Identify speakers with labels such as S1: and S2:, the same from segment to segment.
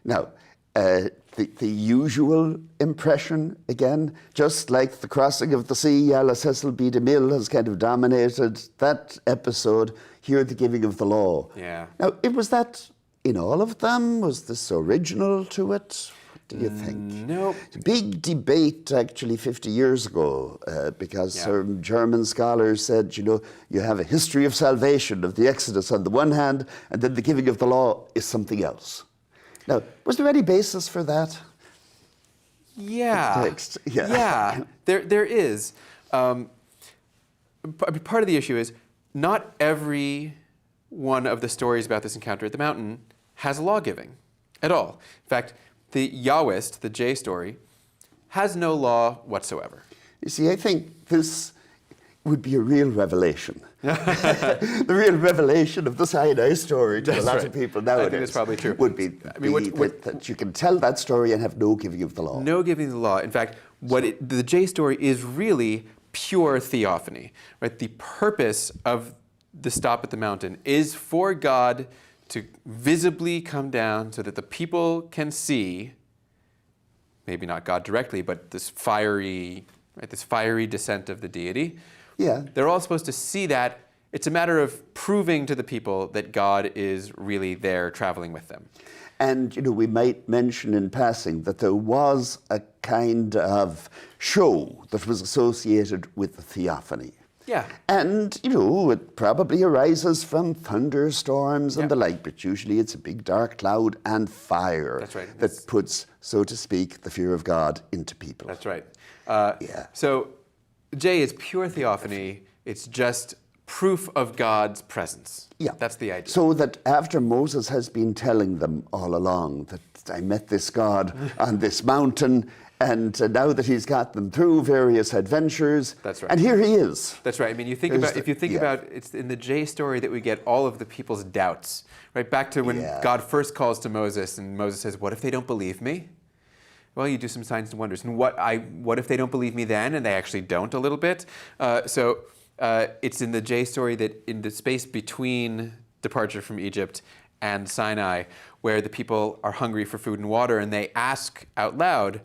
S1: Now, the usual impression, again, just like the crossing of the sea, Ala Cecil B. DeMille has kind of dominated that episode, here the giving of the law.
S2: Yeah.
S1: Now, was that in all of them? Was this original to it? What do you think?
S2: Nope.
S1: Big debate, actually, 50 years ago, because some German scholars said, you have a history of salvation, of the Exodus on the one hand, and then the giving of the law is something else. Now, was there any basis for that?
S2: Yeah. Yeah, there is. Part of the issue is not every one of the stories about this encounter at the mountain has law giving at all. In fact, the Yahwist, the J story, has no law whatsoever.
S1: You see, I think this would be a real revelation. The real revelation of the Sinai story to a lot of people nowadays.
S2: I think that's probably true.
S1: Would be that you can tell that story and have no giving of the law.
S2: No giving of the law. In fact, the J story is really pure theophany. Right? The purpose of the stop at the mountain is for God to visibly come down so that the people can see, maybe not God directly, but this fiery descent of the deity.
S1: Yeah.
S2: They're all supposed to see that. It's a matter of proving to the people that God is really there traveling with them.
S1: And, we might mention in passing that there was a kind of show that was associated with the theophany.
S2: Yeah.
S1: And, it probably arises from thunderstorms and the like, but usually it's a big dark cloud and fire.
S2: That's right.
S1: That puts, so to speak, the fear of God into people.
S2: That's right. So J is pure theophany. It's just proof of God's presence.
S1: Yeah.
S2: That's the idea.
S1: So that after Moses has been telling them all along that I met this God on this mountain, and now that he's got them through various adventures,
S2: that's right.
S1: And here he is.
S2: That's right. I mean, if you think about, it's in the J story that we get all of the people's doubts, right? Back to when God first calls to Moses, and Moses says, "What if they don't believe me?" Well, you do some signs and wonders. And what if they don't believe me then, and they actually don't a little bit? It's in the J story that in the space between departure from Egypt and Sinai, where the people are hungry for food and water, and they ask out loud,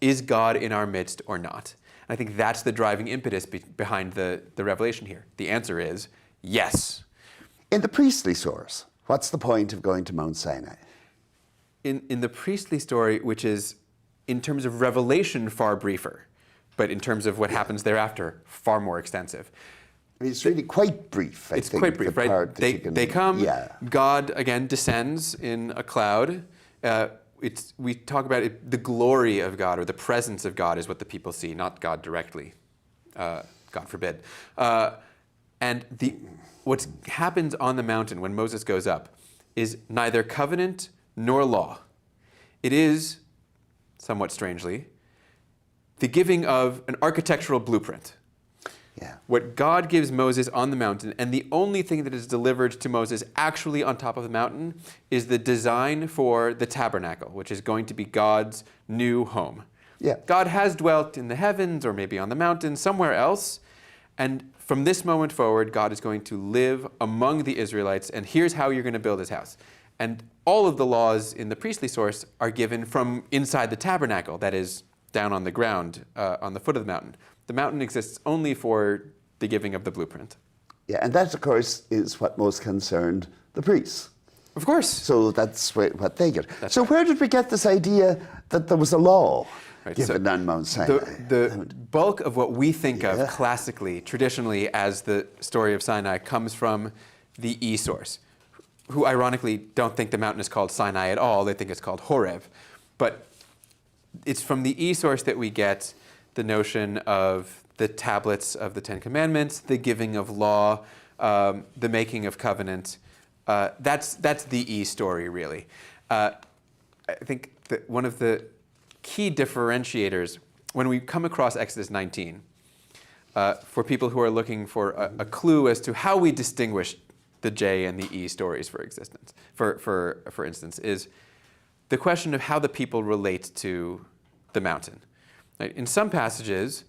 S2: is God in our midst or not? And I think that's the driving impetus behind the revelation here. The answer is yes.
S1: In the priestly source, what's the point of going to Mount Sinai?
S2: In the priestly story, which is, in terms of revelation, far briefer, but in terms of what happens thereafter, far more extensive.
S1: I mean, it's really quite brief, I think.
S2: It's quite brief, right? They come, God, again, descends in a cloud. We talk about it, the glory of God, or the presence of God is what the people see, not God directly, God forbid. What happens on the mountain when Moses goes up is neither covenant nor law. It is, somewhat strangely, the giving of an architectural blueprint.
S1: Yeah.
S2: What God gives Moses on the mountain, and the only thing that is delivered to Moses actually on top of the mountain, is the design for the tabernacle, which is going to be God's new home.
S1: Yeah.
S2: God has dwelt in the heavens, or maybe on the mountain, somewhere else, and from this moment forward, God is going to live among the Israelites, and here's how you're going to build his house. And all of the laws in the priestly source are given from inside the tabernacle, that is, down on the ground, on the foot of the mountain. The mountain exists only for the giving of the blueprint.
S1: Yeah, and that, of course, is what most concerned the priests.
S2: Of course.
S1: So that's what they get.
S2: That's
S1: so
S2: right.
S1: Where did we get this idea that there was a law given
S2: so
S1: on Mount Sinai?
S2: The bulk of what we think of classically, traditionally, as the story of Sinai comes from the E source, who ironically don't think the mountain is called Sinai at all. They think it's called Horeb. But it's from the E source that we get the notion of the tablets of the Ten Commandments, the giving of law, the making of covenant. That's the E story, really. I think that one of the key differentiators, when we come across Exodus 19, for people who are looking for a clue as to how we distinguish the J and the E stories for instance, is the question of how the people relate to the mountain. Right? In some passages,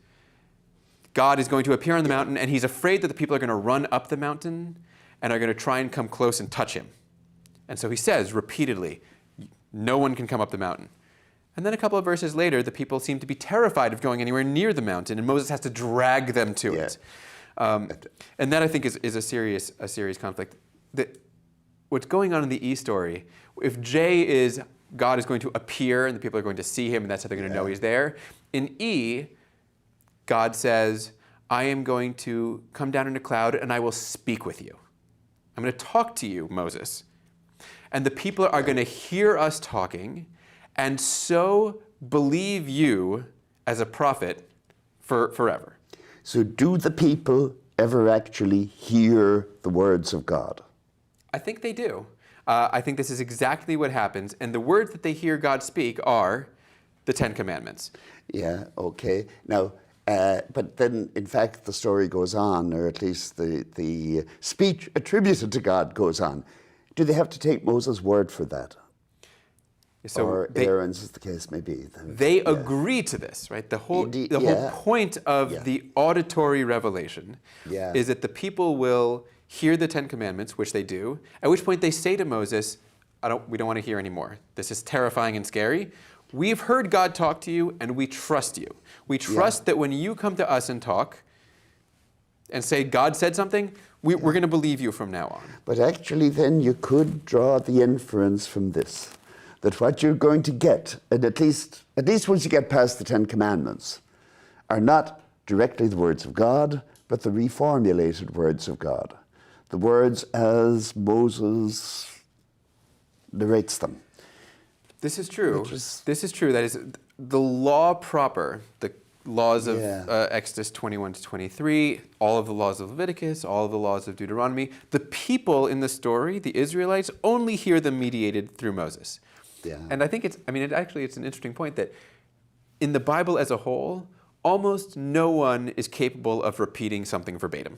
S2: God is going to appear on the mountain, and he's afraid that the people are going to run up the mountain and are going to try and come close and touch him. And so he says repeatedly, no one can come up the mountain. And then a couple of verses later, the people seem to be terrified of going anywhere near the mountain, and Moses has to drag them to it. And that, I think, is a serious conflict. What's going on in the E story, if J is God is going to appear and the people are going to see him and that's how they're going to know he's there, in E, God says, I am going to come down in a cloud and I will speak with you. I'm going to talk to you, Moses. And the people are going to hear us talking and so believe you as a prophet forever.
S1: So do the people ever actually hear the words of God?
S2: I think they do. I think this is exactly what happens. And the words that they hear God speak are the Ten Commandments.
S1: Yeah, okay. Now, but then, in fact, the story goes on, or at least the speech attributed to God goes on. Do they have to take Moses' word for that?
S2: So
S1: or Aaron's, as the case may be.
S2: They agree to this, right? The whole point of the auditory revelation is that the people will hear the Ten Commandments, which they do, at which point they say to Moses, we don't want to hear anymore. This is terrifying and scary. We've heard God talk to you, and we trust you. We trust that when you come to us and talk and say God said something, we're going to believe you from now on.
S1: But actually then you could draw the inference from this, that what you're going to get, and at least once you get past the Ten Commandments, are not directly the words of God, but the reformulated words of God. The words as Moses narrates them.
S2: This is true. This is true. That is, the law proper, the laws of Exodus 21 to 23, all of the laws of Leviticus, all of the laws of Deuteronomy, the people in the story, the Israelites, only hear them mediated through Moses. Yeah. And I think it's an interesting point that in the Bible as a whole, almost no one is capable of repeating something verbatim.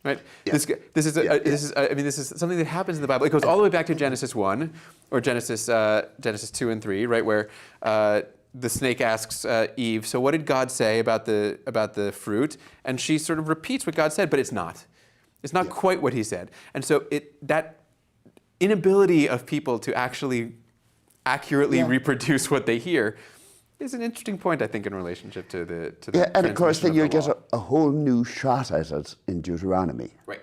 S2: Right? Yeah. This is something that happens in the Bible. It goes all the way back to Genesis 1 or Genesis 2 and 3, right, where the snake asks Eve, "So what did God say about the fruit?" And she sort of repeats what God said, but it's not. It's not quite what he said. And so that inability of people to actually accurately reproduce what they hear is an interesting point, I think, in relationship to the
S1: and of course then you get a whole new shot at it in Deuteronomy.
S2: Right.